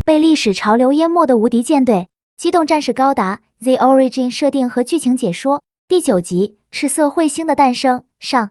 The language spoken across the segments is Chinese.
被历史潮流淹没的无敌舰队。机动战士高达 The Origin 设定和剧情解说第9集赤色彗星的诞生上。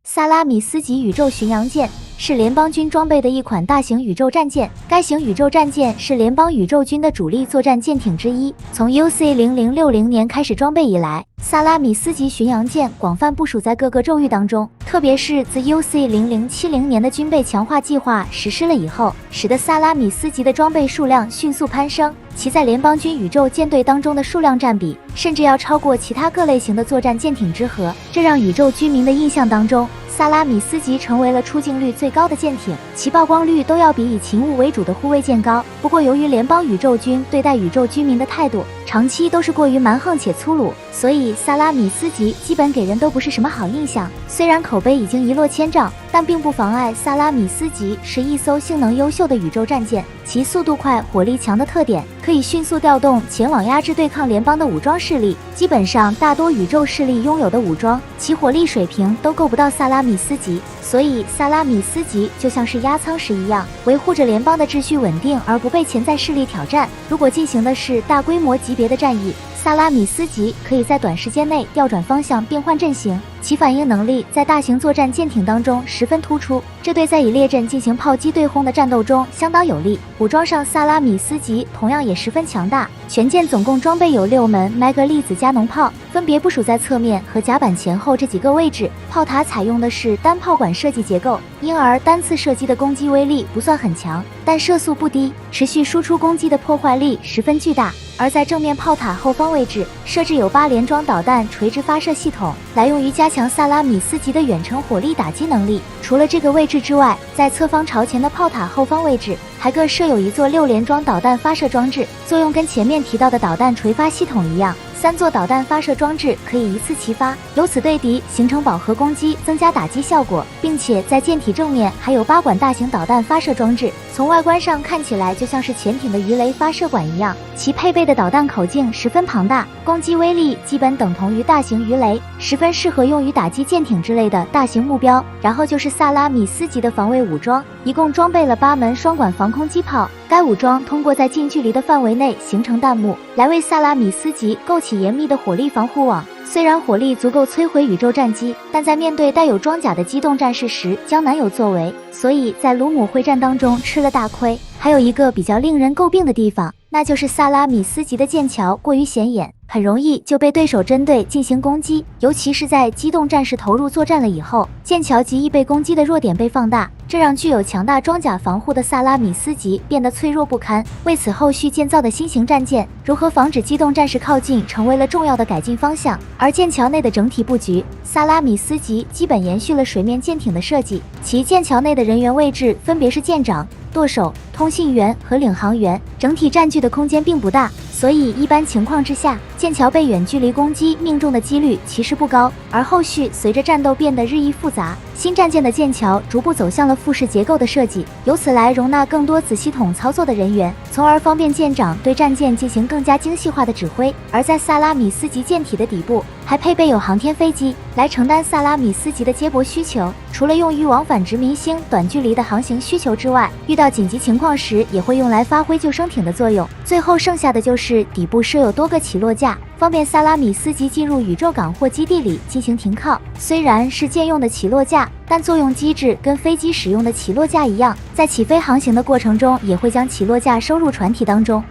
萨拉米斯级宇宙巡洋舰是联邦军装备的一款大型宇宙战舰，该型宇宙战舰是联邦宇宙军的主力作战舰艇之一。从 UC0060 年开始装备以来，萨拉米斯级巡洋舰广泛部署在各个宙域当中，特别是自 UC0070 年的军备强化计划实施了以后，使得萨拉米斯级的装备数量迅速攀升，其在联邦军宇宙舰队当中的数量占比，甚至要超过其他各类型的作战舰艇之和，这让宇宙居民的印象当中，萨拉米斯级成为了出镜率最高的舰艇，其曝光率都要比以勤务为主的护卫舰高。不过由于联邦宇宙军对待宇宙居民的态度长期都是过于蛮横且粗鲁，所以萨拉米斯级基本给人都不是什么好印象。虽然口碑已经一落千丈，但并不妨碍萨拉米斯级是一艘性能优秀的宇宙战舰，其速度快、火力强的特点可以迅速调动前往压制对抗联邦的武装势力。基本上大多宇宙势力拥有的武装，其火力水平都够不到萨拉米斯级，所以萨拉米斯级就像是压舱石一样，维护着联邦的秩序稳定而不被潜在势力挑战。如果进行的是大规模级别的战役，萨拉米斯级可以在短时间内调转方向变换阵型，其反应能力在大型作战舰艇当中十分突出，这对在以列阵进行炮击对轰的战斗中相当有利。武装上萨拉米斯级同样也十分强大，全舰总共装备有6门麦格粒子加农炮，分别部署在侧面和甲板前后这几个位置。炮塔采用的是单炮管设计结构，因而单次射击的攻击威力不算很强，但射速不低，持续输出攻击的破坏力十分巨大。而在正面炮塔后方位置设置有8连装导弹垂直发射系统，来用于加强萨拉米斯级的远程火力打击能力。除了这个位置之外，在侧方朝前的炮塔后方位置还各设有一座6连装导弹发射装置，作用跟前面提到的导弹垂发系统一样，3座导弹发射装置可以一次齐发，由此对敌形成饱和攻击，增加打击效果，并且在舰体正面还有8管大型导弹发射装置，从外观上看起来就像是潜艇的鱼雷发射管一样，其配备的导弹口径十分庞大，攻击威力基本等同于大型鱼雷，十分适合用于打击舰艇之类的大型目标。然后就是萨拉米斯级的防卫武装，一共装备了8门双管防空机炮，该武装通过在近距离的范围内形成弹幕，来为萨拉米斯级构起严密的火力防护网。虽然火力足够摧毁宇宙战机，但在面对带有装甲的机动战士时将难有作为，所以在卢姆会战当中吃了大亏。还有一个比较令人诟病的地方，那就是萨拉米斯级的舰桥过于显眼，很容易就被对手针对进行攻击，尤其是在机动战士投入作战了以后，舰桥极易被攻击的弱点被放大，这让具有强大装甲防护的萨拉米斯级变得脆弱不堪。为此，后续建造的新型战舰如何防止机动战士靠近成为了重要的改进方向。而舰桥内的整体布局，萨拉米斯级基本延续了水面舰艇的设计，其舰桥内的人员位置分别是舰长、舵手、通信员和领航员，整体占据的空间并不大，所以一般情况之下，舰桥被远距离攻击命中的几率其实不高。而后续随着战斗变得日益复杂，新战舰的舰桥逐步走向了复式结构的设计，由此来容纳更多子系统操作的人员，从而方便舰长对战舰进行更加精细化的指挥。而在萨拉米斯级舰体的底部还配备有航天飞机，来承担萨拉米斯级的接驳需求，除了用于往返殖民星短距离的航行需求之外，遇到紧急情况时也会用来发挥救生艇的作用。最后剩下的就是底部设有多个起落架，方便萨拉米斯级进入宇宙港或基地里进行停靠。虽然是舰用的起落架，但作用机制跟飞机使用的起落架一样，在起飞航行的过程中也会将起落架收入船体当中。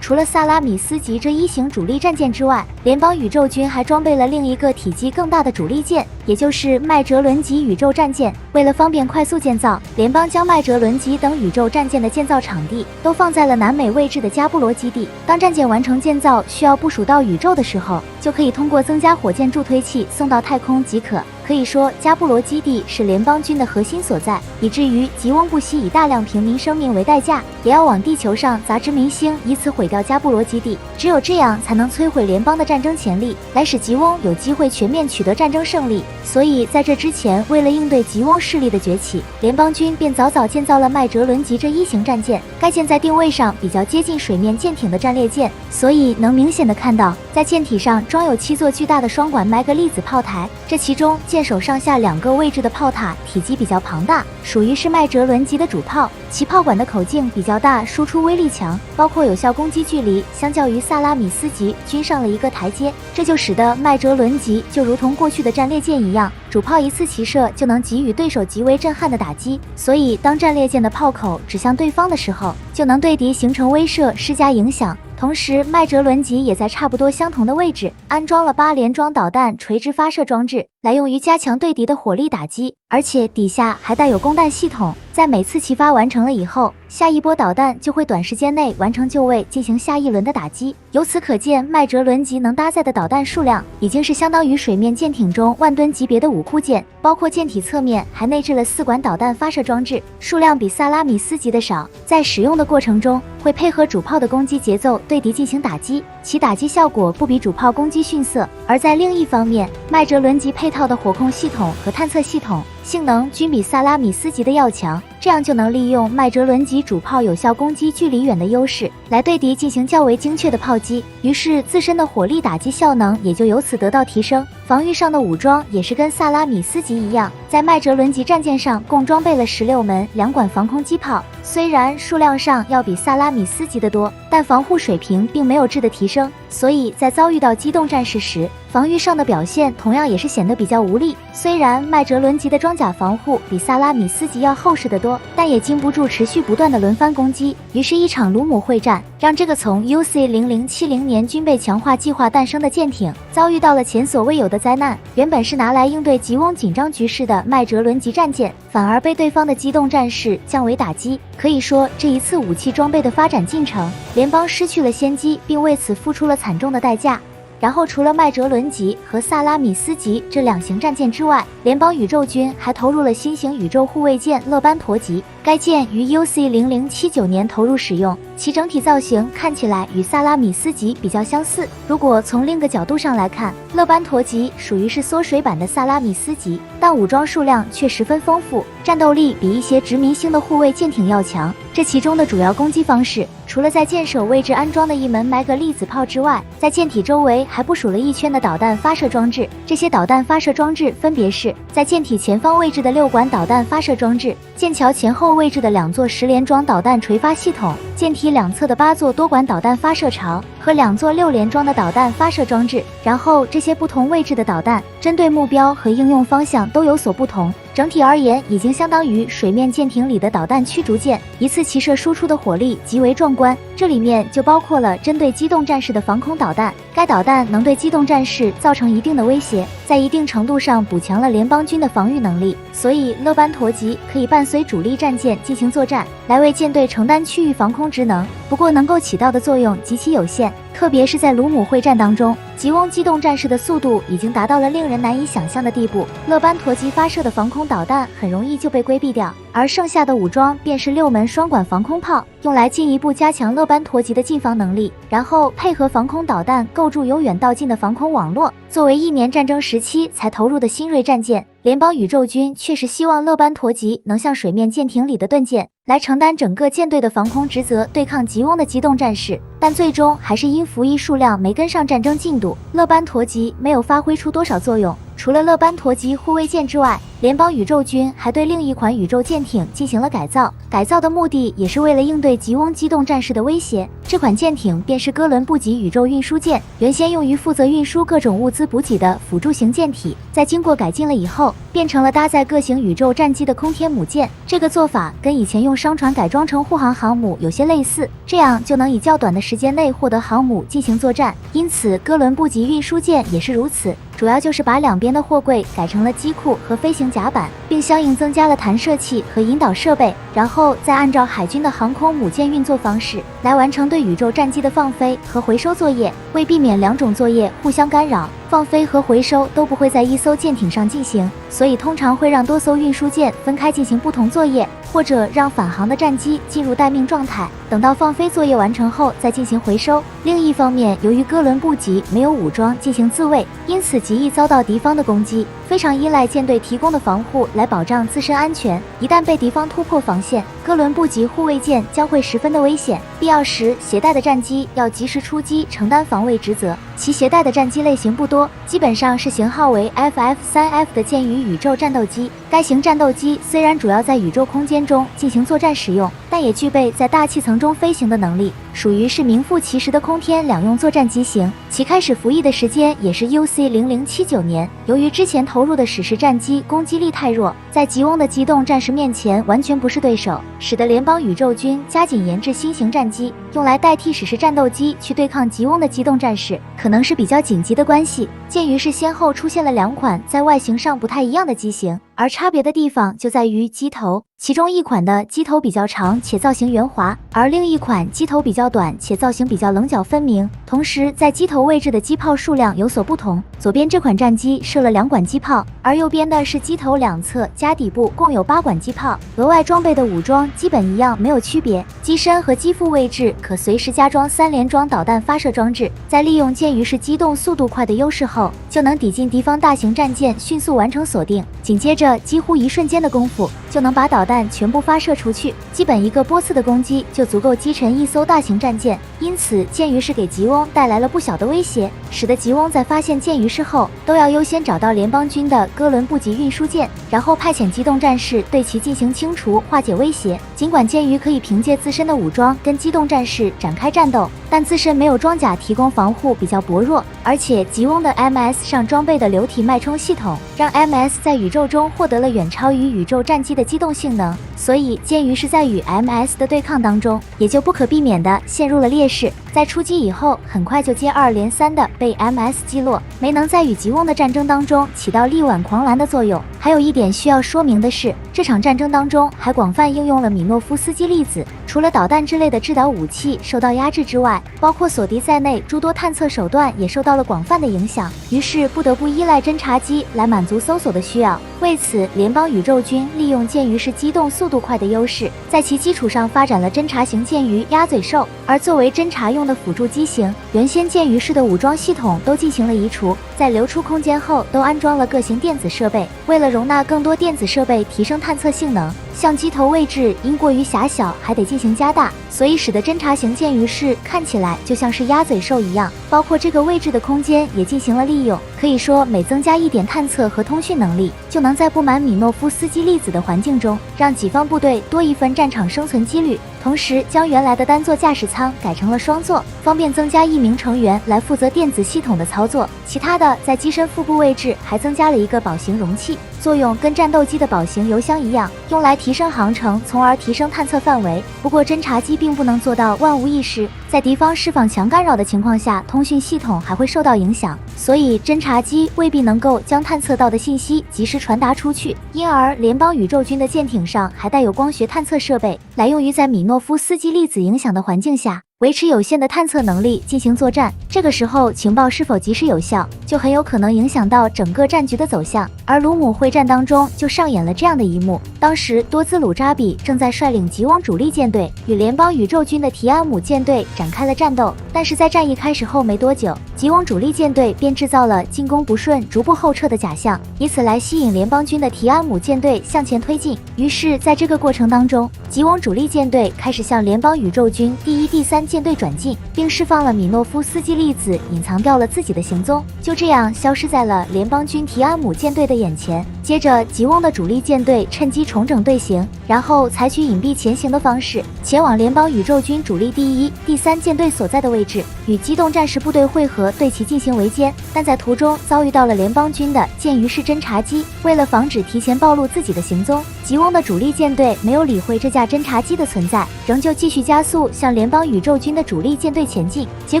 除了萨拉米斯级这1型主力战舰之外，联邦宇宙军还装备了另一个体积更大的主力舰，也就是麦哲伦级宇宙战舰。为了方便快速建造，联邦将麦哲伦级等宇宙战舰的建造场地都放在了南美位置的加布罗基地。当战舰完成建造需要部署到宇宙的时候，就可以通过增加火箭助推器送到太空即可。可以说，加布罗基地是联邦军的核心所在，以至于吉翁不惜以大量平民生命为代价，也要往地球上砸殖民星，以此毁掉加布罗基地。只有这样才能摧毁联邦的战争潜力，来使吉翁有机会全面取得战争胜利。所以在这之前，为了应对吉翁势力的崛起，联邦军便早早建造了麦哲伦级这1型战舰。该舰在定位上比较接近水面舰艇的战列舰，所以能明显的看到，在舰体上装有7座巨大的双管麦格粒子炮台，这其中舰首上下2个位置的炮塔体积比较庞大，属于是麦哲伦级的主炮，其炮管的口径比较大，输出威力强，包括有效攻击距离相较于萨拉米斯级均上了一个台阶，这就使得麦哲伦级就如同过去的战列舰一样，主炮一次齐射就能给予对手极为震撼的打击，所以当战列舰的炮口指向对方的时候，就能对敌形成威慑，施加影响。同时，麦哲伦级也在差不多相同的位置安装了8连装导弹垂直发射装置，来用于加强对敌的火力打击，而且底下还带有供弹系统，在每次齐发完成了以后，下一波导弹就会短时间内完成就位，进行下一轮的打击。由此可见，麦哲伦级能搭载的导弹数量已经是相当于水面舰艇中万吨级别的武库舰，包括舰体侧面还内置了4管导弹发射装置，数量比萨拉米斯级的少。在使用的过程中，会配合主炮的攻击节奏对敌进行打击，其打击效果不比主炮攻击逊色。而在另一方面，麦哲伦级配套的火控系统和探测系统性能均比萨拉米斯级的要强，这样就能利用麦哲伦级主炮有效攻击距离远的优势，来对敌进行较为精确的炮击，于是自身的火力打击效能也就由此得到提升。防御上的武装也是跟萨拉米斯级一样，在麦哲伦级战舰上共装备了16门2管防空机炮，虽然数量上要比萨拉米斯级的多，但防护水平并没有质的提升，所以在遭遇到机动战士时，防御上的表现同样也是显得比较无力。虽然麦哲伦级的装甲防护比萨拉米斯级要厚实得多，但也经不住持续不断的轮番攻击，于是一场卢姆会战让这个从 UC0070年军备强化计划诞生的舰艇遭遇到了前所未有的灾难。原本是拿来应对吉翁紧张局势的麦哲伦级战舰，反而被对方的机动战士降为打击。可以说，这一次武器装备的发展进程，联邦失去了先机，并为此付出了惨重的代价。然后除了麦哲伦级和萨拉米斯级这2型战舰之外，联邦宇宙军还投入了新型宇宙护卫舰勒班陀级，该舰于 UC0079年投入使用，其整体造型看起来与萨拉米斯级比较相似。如果从另一个角度上来看，勒班陀级属于是缩水版的萨拉米斯级，但武装数量却十分丰富，战斗力比一些殖民星的护卫舰艇要强。这其中的主要攻击方式，除了在舰首位置安装的1门麦格粒子炮之外，在舰体周围还部署了1圈的导弹发射装置。这些导弹发射装置分别是在舰体前方位置的6管导弹发射装置，舰桥前后位置的2座10连装导弹垂发系统，舰体两侧的8座多管导弹发射槽和2座6连装的导弹发射装置。然后这些不同位置的导弹针对目标和应用方向都有所不同，整体而言已经相当于水面舰艇里的导弹驱逐舰，一次齐射输出的火力极为壮观。这里面就包括了针对机动战士的防空导弹，该导弹能对机动战士造成一定的威胁，在一定程度上补强了联邦军的防御能力，所以勒班陀级可以伴随主力战舰进行作战，来为舰队承担区域防空职能。不过能够起到的作用极其有限，特别是在卢姆会战当中，吉翁机动战士的速度已经达到了令人难以想象的地步，勒班陀级发射的防空导弹很容易就被规避掉，而剩下的武装便是6门双管防空炮，用来进一步加强勒班陀级的近防能力，然后配合防空导弹构筑由远到近的防空网络。作为1年战争时期才投入的新锐战舰，联邦宇宙军确实希望勒班陀级能像水面舰艇里的盾舰，来承担整个舰队的防空职责，对抗吉翁的机动战士，但最终还是因服役数量没跟上战争进度，勒班陀级没有发挥出多少作用。除了勒班陀级护卫舰之外，联邦宇宙军还对另一款宇宙舰艇进行了改造，改造的目的也是为了应对吉翁机动战士的威胁。这款舰艇便是哥伦布级宇宙运输舰，原先用于负责运输各种物资补给的辅助型舰体，在经过改进了以后，变成了搭载各型宇宙战机的空天母舰。这个做法跟以前用商船改装成护航航母有些类似，这样就能以较短的时间内获得航母进行作战。因此哥伦布级运输舰也是如此，主要就是把两边的货柜改成了机库和飞行甲板，并相应增加了弹射器和引导设备，然后再按照海军的航空母舰运作方式来完成对宇宙战机的放飞和回收作业。为避免两种作业互相干扰，放飞和回收都不会在一艘舰艇上进行，所以通常会让多艘运输舰分开进行不同作业，或者让返航的战机进入待命状态，等到放飞作业完成后再进行回收。另一方面，由于哥伦布级没有武装进行自卫，因此极易遭到敌方的攻击，非常依赖舰队提供的防护来保障自身安全。一旦被敌方突破防线，哥伦布级护卫舰将会十分的危险，必要时携带的战机要及时出击承担防卫职责。其携带的战机类型不多，基本上是型号为 FF-3F 的剑鱼宇宙战斗机。该型战斗机虽然主要在宇宙空间中进行作战使用，但也具备在大气层中飞行的能力，属于是名副其实的空天两用作战机型。其开始服役的时间也是 UC0079年。由于之前投入的史诗战机攻击力太弱，在吉翁的机动战士面前完全不是对手，使得联邦宇宙军加紧研制新型战机，用来代替史诗战斗机去对抗吉翁的机动战士，可能是比较紧急的关系。鉴于是先后出现了2款在外形上不太一样的机型，而差别的地方就在于机头，其中一款的机头比较长且造型圆滑，而另一款机头比较短且造型比较棱角分明。同时在机头位置的机炮数量有所不同，左边这款战机射了2管机炮，而右边的是机头两侧加底部共有8管机炮。额外装备的武装基本一样，没有区别。机身和机腹位置可随时加装3连装导弹发射装置，在利用剑鱼式机动速度快的优势后，就能抵近敌方大型战舰，迅速完成锁定。紧接着几乎一瞬间的功夫，就能把导弹全部发射出去，基本一个波次的攻击就足够击沉一艘大型战舰。因此剑鱼式给吉翁带来了不小的威胁，使得吉翁在发现剑鱼式后，都要优先找到联邦军的哥伦布级运输舰，然后派遣机动战士对其进行清除，化解威胁。尽管剑鱼可以凭借自身的武装跟机动战士展开战斗，但自身没有装甲提供防护，比较薄弱。而且吉翁的 MS 上装备的流体脉冲系统，让 MS 在宇宙中获得了远超于宇宙战机的机动性能，所以剑鱼是在与 MS 的对抗当中，也就不可避免的陷入了劣势。在出击以后，很快就接二连三的被 MS 击落，没能在与吉翁的战争当中起到力挽狂澜的作用。还有一点需要说明的是，这场战争当中还广泛应用了米诺夫斯基粒子，除了导弹之类的制导武器受到压制之外，包括锁敌在内诸多探测手段也受到了广泛的影响，于是不得不依赖侦察机来满足搜索的需要。为此，联邦宇宙军利用剑鱼式机动速度快的优势，在其基础上发展了侦察型剑鱼鸭嘴兽，而作为侦察用的辅助机型，原先剑鱼式的武装系统都进行了移除，在流出空间后都安装了各型电子设备。为了容纳更多电子设备，提升探测性能，相机头位置因过于狭小，还得进行加大，所以使得侦察型剑鱼式看起来就像是鸭嘴兽一样，包括这个位置的空间也进行了利用。可以说每增加1点探测和通讯能力，就能在布满米诺夫斯基粒子的环境中，让己方部队多1份战场生存几率。同时将原来的单座驾驶舱改成了双座，方便增加1名成员来负责电子系统的操作。其他的在机身腹部位置还增加了一个保型容器，作用跟战斗机的保型油箱一样，用来提升航程，从而提升探测范围。不过侦察机并不能做到万无一失，在敌方释放强干扰的情况下，通讯系统还会受到影响，所以侦察机未必能够将探测到的信息及时传达出去。因而联邦宇宙军的舰艇上还带有光学探测设备，来用于在米诺夫斯基粒子影响的环境下，维持有限的探测能力进行作战。这个时候情报是否及时有效，就很有可能影响到整个战局的走向。而卢姆会战当中就上演了这样的一幕，当时多兹鲁扎比正在率领吉翁主力舰队与联邦宇宙军的提安姆舰队展开了战斗，但是在战役开始后没多久，吉翁主力舰队便制造了进攻不顺逐步后撤的假象，以此来吸引联邦军的提安姆舰队向前推进。于是在这个过程当中，吉翁主力舰队开始向联邦宇宙军第1、第3舰队转进，并释放了米诺夫斯基粒子，隐藏掉了自己的行踪，就这样消失在了联邦军提安姆舰队的眼前。接着吉翁的主力舰队趁机重整队形，然后采取隐蔽前行的方式前往联邦宇宙军主力第1、第3舰队所在的位置，与机动战士部队会合，对其进行围歼。但在途中遭遇到了联邦军的剑鱼式侦察机，为了防止提前暴露自己的行踪，吉翁的主力舰队没有理会这架侦察机的存在，仍旧继续加速向联邦宇宙军的主力舰队前进。结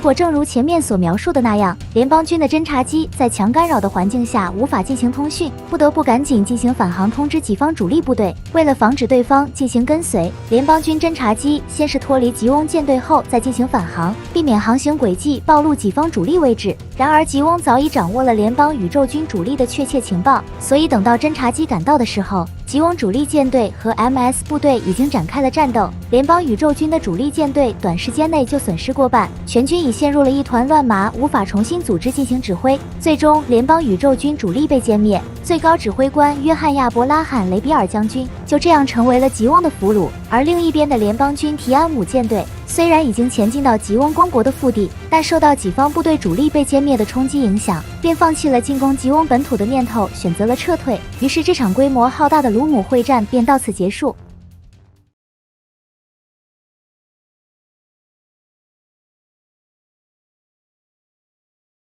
果正如前面所描述的那样，联邦军的侦察机在强干扰的环境下无法进行通讯，不得不赶紧进行返航通知己方主力部队。为了防止对方进行跟随，联邦军侦察机先是脱离吉翁舰队后再进行返航，避免航行轨迹暴露己方主力位置。然而吉翁早已掌握了联邦宇宙军主力的确切情报，所以等到侦察机赶到的时候，吉翁主力舰队和 MS 部队已经展开了战斗，联邦宇宙军的主力舰队短时间内就损失过半，全军已陷入了一团乱麻，无法重新组织进行指挥。最终联邦宇宙军主力被歼灭，最高指挥官约翰亚伯拉罕雷比尔将军就就这样成为了吉翁的俘虏。而另一边的联邦军提安姆舰队虽然已经前进到吉翁公国的腹地，但受到己方部队主力被歼灭的冲击影响，便放弃了进攻吉翁本土的念头，选择了撤退。于是这场规模浩大的鲁姆会战便到此结束。